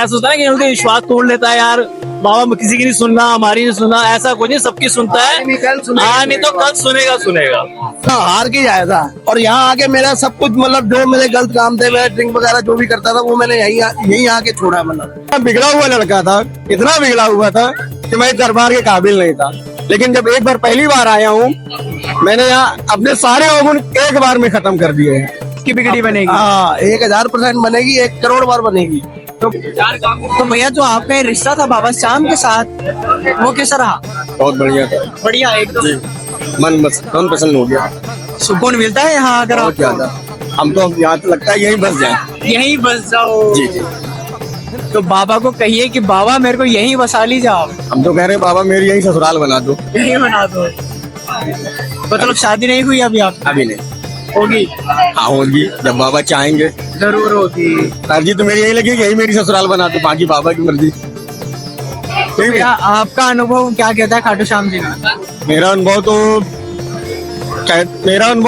ऐसा होता है कि उनका विश्वास तोड़ लेता है यार, बाबा किसी की नहीं सुनना, हमारी नहीं सुनना, ऐसा कुछ नहीं, सबकी सुनता है। हाँ, नहीं तो कल सुनेगा। हार के आया था और यहाँ आके मेरा सब कुछ मतलब जो मेरे गलत काम थे, मैं ड्रिंक वगैरह जो भी करता था वो मैंने यहीं आके छोड़ा। मतलब बिगड़ा हुआ लड़का था, इतना बिगड़ा हुआ था कि मैं दरबार के काबिल नहीं था। लेकिन जब एक बार पहली बार आया हूँ, मैंने यहाँ अपने सारे अवगुण एक बार में खत्म कर दिए हैं। की बिगड़ी बनेगी। हाँ, 1000% बनेगी, 1 करोड़ बार बनेगी। तो भैया जो आपका ये रिश्ता था बाबा श्याम के साथ, वो कैसा रहा? बहुत बढ़िया था, बढ़िया एकदम। मन प्रसन्न हो गया। सुकून मिलता है यहाँ अगर बहुत ज्यादा। हम तो यहाँ तो लगता है यहीं बस जाए, यहीं बस जाओ। जी। तो बाबा को कहिए कि बाबा मेरे को यहीं बसा लीजिए आप। हम तो कह रहे हैं बाबा मेरी यहीं ससुराल बना दो। यहीं बना दो। मतलब शादी नहीं हुई अभी आप? अभी नहीं होगी। हाँ होगी, जब बाबा चाहेंगे जरूर होगी। अर्जी तो मेरी यही लगी, यही मेरी ससुराल बना दो, बाकी बाबा की मर्जी। भैया आपका अनुभव क्या कहता है खाटू श्याम जी का? मेरा अनुभव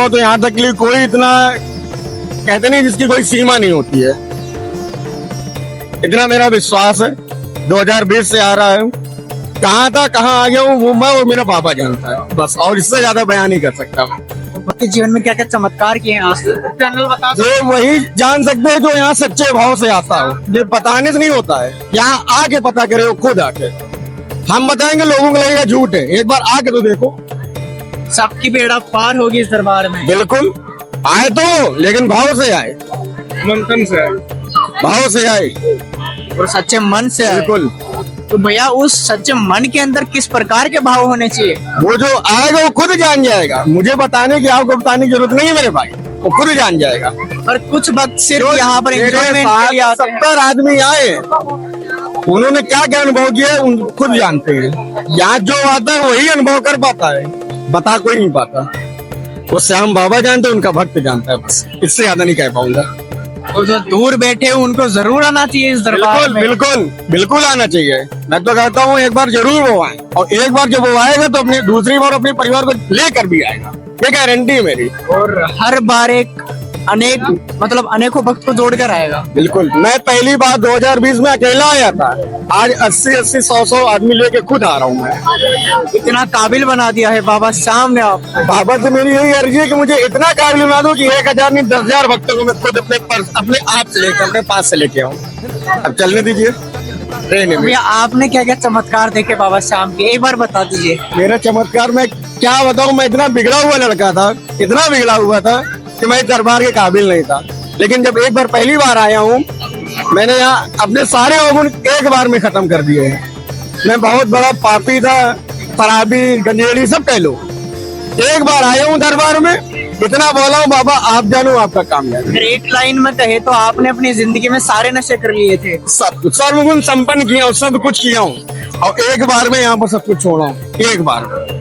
तो यहाँ तक के लिए कोई इतना कहते नहीं जिसकी कोई सीमा नहीं होती है, इतना मेरा विश्वास है। 2020 से आ रहा है, कहाँ था कहाँ आ गया हूँ वो मैं और मेरा पापा जानता है बस, और इससे ज्यादा बयान नहीं कर सकता। आपके जीवन में क्या क्या चमत्कार किए हैं आज चैनल बता दो। जो वही जान सकते हैं जो यहाँ सच्चे भाव से आता हो, ये बताने से नहीं होता है, यहाँ आके पता करे हो खुद आके। हम बताएंगे लोगों को लगेगा झूठ है, एक बार आके तो देखो। सबकी बेड़ा पार होगी इस दरबार में। बिल्कुल आए तो, लेकिन भाव से आए, मंथन से, भाव से आए और सच्चे मन से आए। बिल्कुल। तो भैया उस सच्चे मन के अंदर किस प्रकार के भाव होने चाहिए? वो जो आएगा वो खुद जान जाएगा, मुझे बताने की आपको बताने की जरूरत नहीं है मेरे भाई, वो खुद जान जाएगा। और कुछ वक्त सिर्फ यहाँ पर एंजॉयमेंट के लिए आते हैं। 70 आदमी आए, उन्होंने क्या क्या अनुभव किया उन खुद जानते हैं। यहाँ जो आता है वही अनुभव कर पाता है, बता कोई नहीं पाता। वो श्याम बाबा जानते हैं, उनका भक्त जानता है, बस इससे ज्यादा नहीं कह पाऊंगा। और जो दूर बैठे हैं उनको जरूर आना चाहिए इस दरबार में। बिल्कुल आना चाहिए। मैं तो कहता हूँ एक बार जरूर वो आए, और एक बार जब वो आएगा तो अपने दूसरी बार अपने परिवार को लेकर भी आएगा, ये गारंटी है मेरी। और हर बार अनेकों भक्त को जोड़ कर आएगा। बिल्कुल। मैं पहली बार 2020 में अकेला आया था, आज 80-80, 100-100 आदमी लेके खुद आ रहा हूँ मैं। इतना काबिल बना दिया है बाबा श्याम ने आप। बाबा से मेरी यही अर्जी है कि मुझे इतना काबिल बना दो कि 1000 नहीं 10,000 भक्तों को मैं खुद अपने आप से लेकर अपने पास से लेके आऊँ। अब चलने दीजिए। भैया आपने क्या क्या चमत्कार देखे बाबा श्याम के, एक बार बता दीजिए। मेरा चमत्कार मैं क्या बताऊँ, मैं इतना बिगड़ा हुआ लड़का था, इतना बिगड़ा हुआ था कि मैं दरबार के काबिल नहीं था। लेकिन जब एक बार पहली बार आया हूँ, मैंने यहाँ अपने सारे अवगुण एक बार में खत्म कर दिए हैं। मैं बहुत बड़ा पापी था, शराबी, गंजेड़ी सब कह लो। एक बार आया हूँ दरबार में, इतना बोला हूँ बाबा आप जानो आपका काम है। एक लाइन में कहे तो आपने अपनी जिंदगी में सारे नशे कर लिए थे। सब कुछ सर्वगुण संपन्न किया हूँ, सब कुछ किया हूँ, और एक बार में यहाँ पर सब कुछ छोड़ा हूँ। एक बार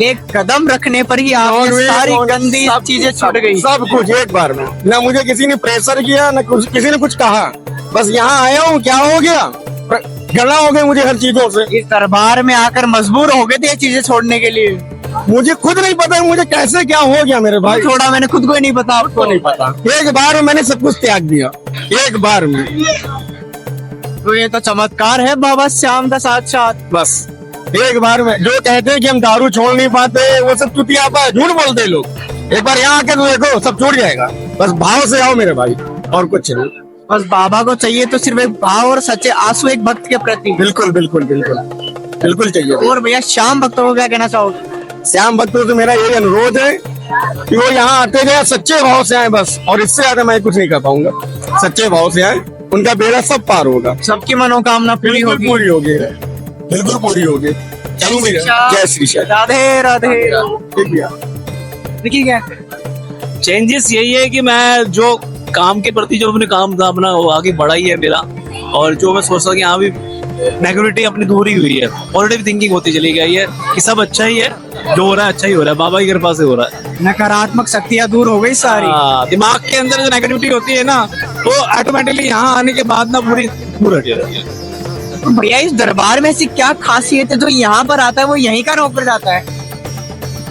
एक कदम रखने पर ही आपकी सारी गंदी चीजें छूट गई। सब कुछ एक बार में। ना मुझे किसी ने प्रेशर किया, ना किसी ने कुछ कहा, बस यहाँ आया हूँ, क्या हो गया, गला हो गया मुझे हर चीजों से। इस दरबार में आकर मजबूर हो गए थे ये चीजें छोड़ने के लिए। मुझे खुद नहीं पता मुझे कैसे क्या हो गया मेरे भाई। छोड़ा मैंने खुद को ही नहीं पता, आपको नहीं पता। एक बार में मैंने सब कुछ त्याग दिया, एक बार में। तो ये तो चमत्कार है बाबा श्याम का साक्षात। बस एक बार में। जो कहते हैं कि हम दारू छोड़ नहीं पाते, वो सब चुतियापा है, झूठ बोलते हैं लोग। एक बार यहाँ आके तो देखो, सब छूट जाएगा। बस भाव से आओ मेरे भाई, और कुछ नहीं। बस बाबा को चाहिए तो सिर्फ एक भाव और सच्चे आंसू एक भक्त के प्रति। बिल्कुल चाहिए। और भैया श्याम भक्तों को क्या कहना चाहोगे? श्याम भक्तों से मेरा यही अनुरोध है कि वो यहाँ आते गए सच्चे भाव से आए बस, और इससे ज्यादा मैं कुछ नहीं कर पाऊंगा। सच्चे भाव से आए, उनका बेड़ा सब पार होगा, सबकी मनोकामना पूरी होगी। बिल्कुल पूरी होगी। चलो मेरा जय श्री श्याम। राधे राधे। देखिए क्या चेंजेस यही है कि मैं जो काम के प्रति जो अपने काम था अपना वो आगे बढ़ा ही है मेरा, और जो मैं सोचता कि यहाँ भी नेगेटिविटी अपनी दूर ही हुई है, पॉजिटिव थिंकिंग होती चली गई है कि सब अच्छा ही है, जो हो रहा है अच्छा ही हो रहा है, बाबा की कृपा से हो रहा है। नकारात्मक शक्तियाँ दूर हो गई सारी। दिमाग के अंदर जो नेगेटिविटी होती है ना, वो ऑटोमेटिकली यहाँ आने के बाद ना पूरी दूर हट जाती है। तो भैया इस दरबार में ऐसी क्या खासियत है जो यहाँ पर आता है वो यहीं का रोक कर जाता है?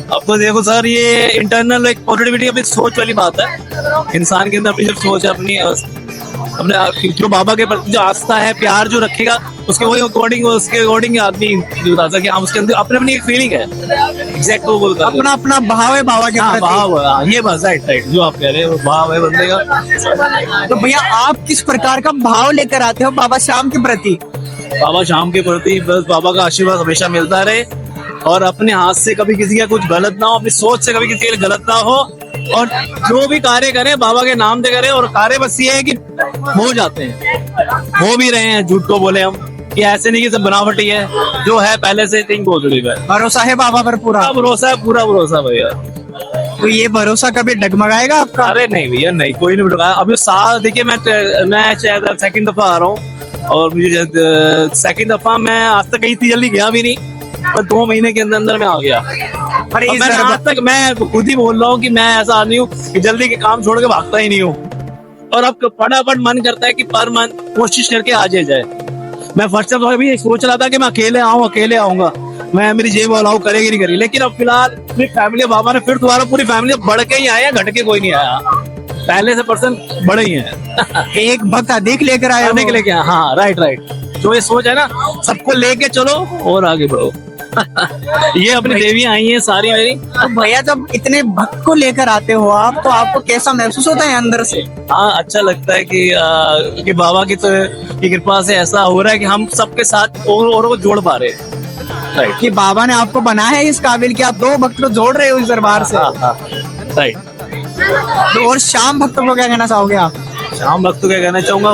अब तो देखो सर, ये इंटरनल एक पॉजिटिविटी अपनी सोच वाली बात है। इंसान के अंदर अपनी जो सोच है अपनी अपने जो बाबा के प्रति जो आस्था है, प्यार जो रखेगा, उसके अकॉर्डिंग आदमी बता सके। हाँ, उसके अंदर अपने अपनी एक फीलिंग है, एग्जैक्ट वो बोलता अपना अपना भाव है बाबा के हाँ, प्रति। भाव है, ये बस राइट जो आप कह रहे हैं वो भाव है बंदे का। तो भैया आप किस प्रकार का भाव लेकर आते हो बाबा श्याम के प्रति? बाबा शाम के प्रति बस बाबा का आशीर्वाद हमेशा मिलता रहे, और अपने हाथ से कभी किसी का कुछ गलत ना हो, अपनी सोच से कभी किसी का गलत ना हो, और जो भी कार्य करें बाबा के नाम से करें। और कार्य बस ये है कि हो जाते हैं, हो भी रहे हैं, झूठ को बोले हम कि ऐसे नहीं कि सब बनावटी है, जो है पहले से थिंक पॉजिटिव है। भरोसा है बाबा पर पूरा? पूरा भरोसा है, पूरा भरोसा भैया। तो ये भरोसा कभी डगमगाएगा आपका? अरे नहीं भैया नहीं, कोई नहीं बिठाया। अभी साल देखिए, मैं शायद सेकंड दफा आ रहा हूँ, और मुझे सेकंड दफा मैं आज तक कहीं इतनी जल्दी गया भी नहीं, पर 2 महीने के अंदर अंदर मैं आ गया। पर और इस मैं आज तक मैं खुद ही बोल रहा हूँ कि मैं ऐसा आदमी हूँ कि जल्दी के काम छोड़ के भागता ही नहीं हूँ। और अब फटाफट मन करता है कि पर मन कोशिश करके आ जाए। मैं फर्स्ट टाइम अभी सोच रहा था कि मैं अकेले आऊंगा, मैं मेरी जेब अलाउ करेगी नहीं करी, लेकिन अब फिलहाल मेरी फैमिली, बाबा ने फिर दोबारा पूरी फैमिली बढ़ के ही आया, घट के कोई नहीं आया, पहले से पर्सन बड़े ही है। एक भक्त अधिक लेकर आए आने के लिए क्या? हाँ राइट, जो ये सोच है ना, सबको लेके चलो और आगे बढ़ो। ये अपनी देवियां आई हैं सारी मेरी। तो भैया जब इतने भक्त को लेकर आते हो आप, तो आपको कैसा महसूस होता है अंदर से? हाँ, अच्छा लगता है कि बाबा की कृपा से ऐसा हो रहा है कि हम सबके साथ और को जोड़ पा रहे हैं। राइट, कि बाबा ने आपको बनाया है इस काबिल कि आप 2 भक्त को जोड़ रहे हो इस दरबार से। राइट। तो और श्याम भक्तों को क्या कहना चाहोगे आप? शाम भक्त को क्या कहना चाहूंगा,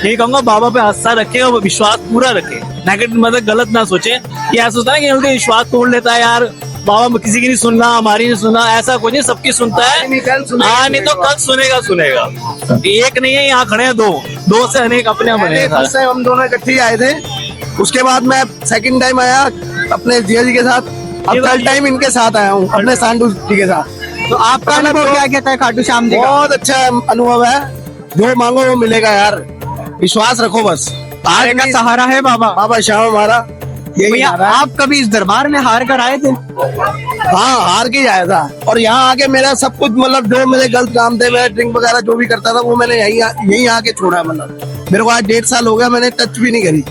ये कहूंगा बाबा पे आस्था रखे और विश्वास पूरा रखे, नेगेटिव मतलब गलत ना सोचे कि ऐसा होता है कि जल्दी विश्वास तोड़ लेता है यार, बाबा किसी की नहीं सुनना, हमारी नहीं सुनना, ऐसा कुछ नहीं, सबकी सुनता है। हाँ, नहीं तो कल सुनेगा। एक नहीं है, यहाँ खड़े हैं 2 से अनेक अपने बने हैं। फर्स्ट टाइम हम दोनों इकट्ठे ही आए थे, उसके बाद मैं सेकंड टाइम आया अपने जिया जी के साथ, अब थर्ड टाइम इनके साथ आया हूँ अपने सांडू जी के साथ। तो आपका अनुभव क्या कहता है खाटू श्याम जी का? बहुत अच्छा अनुभव है, जो मांगो वो मिलेगा यार, विश्वास रखो बस। हार का सहारा है बाबा। बाबा श्याम हमारा यही भैया सहारा है। आप कभी इस दरबार में हार कर आए थे? हाँ, हार के ही आया था, और यहाँ आके मेरा सब कुछ मतलब जो मेरे गलत काम थे, मैं ड्रिंक वगैरह जो भी करता था वो मैंने यहीं आके छोड़ा। मतलब मेरे को आज 1.5 साल हो गया, मैंने टच भी नहीं करी।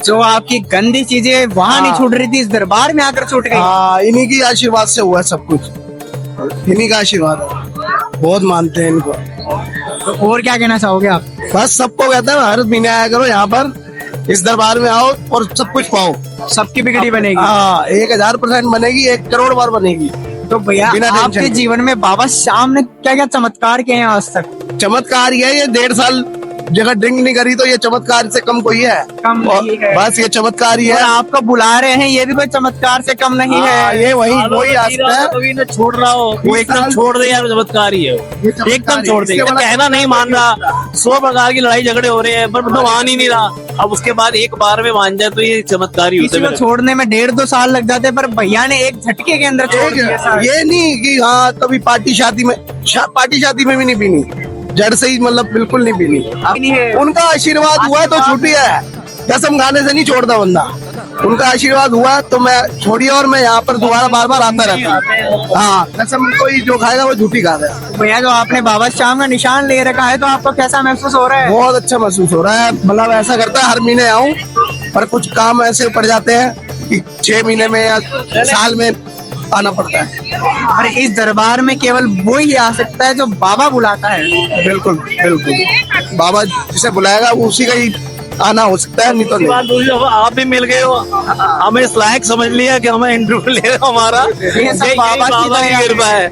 जो आपकी गंदी चीजें वहाँ नहीं छूट रही थी, इस दरबार में आकर छूट गई। हाँ, इन्हीं की आशीर्वाद से हुआ सब कुछ, इन्हीं का आशीर्वाद है, बहुत मानते हैं इनको। तो और क्या कहना चाहोगे आप? बस सबको कहते हैं हर महीने आया करो यहाँ पर, इस दरबार में आओ और सब कुछ पाओ। सबकी बिगड़ी बनेगी। हाँ, 1000% बनेगी, 1 करोड़ बार बनेगी। तो भैया बिना टेंशन आपके के। जीवन में बाबा श्याम ने क्या क्या चमत्कार किए हैं आज तक? चमत्कार ये है, ये 1.5 साल जगह ड्रिंक नहीं करी तो ये चमत्कार से कम कोई है? कम नहीं है। बस ये चमत्कार ही और है। आपको बुला रहे हैं, ये भी कोई चमत्कार से कम नहीं हाँ, है। ये वही आस्था है। कभी ना छोड़ रहा हो, वो एकदम छोड़ दे यार, चमत्कार ही है वो। ये चमत्कार एकदम ही छोड़ है। दे, इसके बड़ा कहना नहीं मान रहा, 100 प्रकार की लड़ाई झगड़े हो रहे हैं पर मतलब मान ही नहीं रहा। अब उसके बाद एक बार में मान जाए तो ये चमत्कार ही किसी होता को है। छोड़ने में 1.5-2 साल लग जाते, पर भैया ने एक झटके के अंदर छोड़ दिया सारे। ये नहीं कि हाँ कभी पार्टी शादी में भी नहीं पीनी, जड़ से ही मतलब बिल्कुल नहीं पीनी। नहीं है। उनका आशीर्वाद हुआ तो छूटी है, कसम खाने से नहीं छोड़ता बंदा। उनका आशीर्वाद हुआ तो मैं छोड़ी, और मैं यहाँ पर दोबारा बार आता रहता। हाँ, कसम कोई जो खाएगा वो झूठी खाता है। भैया जो आपने बाबा श्याम का निशान ले रखा है, तो आपको कैसा महसूस हो रहा है? बहुत अच्छा महसूस हो रहा है, मतलब ऐसा करता है हर महीने आऊँ, पर कुछ काम ऐसे पड़ जाते हैं कि 6 महीने में या साल में आना पड़ता है। अरे इस दरबार में केवल वो ही आ सकता है जो बाबा बुलाता है। बिल्कुल, बाबा जिसे बुलाएगा वो उसी का ही आना हो सकता है, नहीं तो दूसरी बात, नहीं। दूसरी दफा आप भी मिल गए हो, हमें इस लायक समझ लिया कि हमें इंटरव्यू ले रहे हो हमारा। ये सब बाबा की दया कृपा है।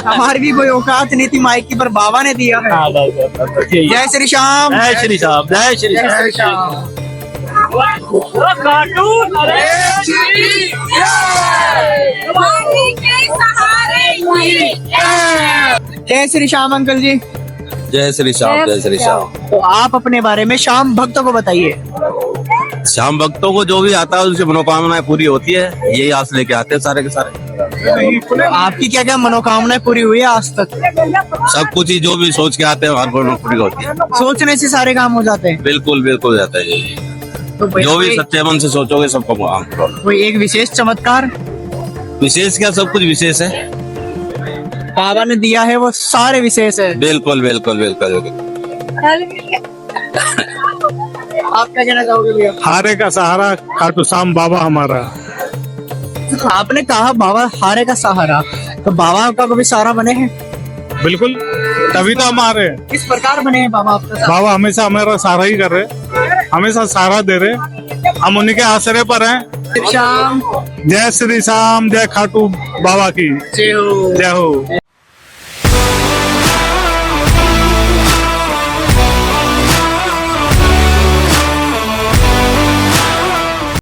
हमारी भी कोई औकात नहीं थी माइक की, पर बाबा ने दिया है। हाँ, बस, यही है। जय श्री श्याम। जय श्री श्याम, जय श्री जय श्री श्याम। श्याम। जय श्री श्याम अंकल जी। जय श्री श्याम, जय श्री श्याम। तो आप अपने बारे में श्याम भक्तों को बताइए। श्याम भक्तों को जो भी आता है उसकी मनोकामनाएं पूरी होती है, यही आस लेके आते हैं सारे के सारे। आपकी क्या क्या मनोकामनाएं पूरी हुई है आज तक? सब कुछ ही जो भी सोच के आते हैं हर कोई पूरी होती है। सोचने से सारे काम हो जाते हैं। बिल्कुल बिल्कुल जाता है जी। तो भैया जो भी सच्चे मन से सोचोगे सबको कोई एक विशेष चमत्कार? विशेष क्या, सब कुछ विशेष है। बाबा ने दिया है वो सारे विशेष है। बिल्कुल बिल्कुल बिल्कुल बिल्कुल। आप क्या कहना चाहोगे भैया? हारे का सहारा खाटू श्याम बाबा हमारा। आपने कहा बाबा हारे का सहारा, तो बाबा का कभी सहारा बने हैं? बिल्कुल, तभी तो हमारे किस प्रकार बने हैं बाबा आपका सहारा? बाबा हमेशा हमारा सहारा ही कर रहे, हमेशा सहारा दे रहे, हम उन्हीं के आसरे पर हैं। श्याम जय श्री श्याम, जय खाटू बाबा की जय हो। जय हो।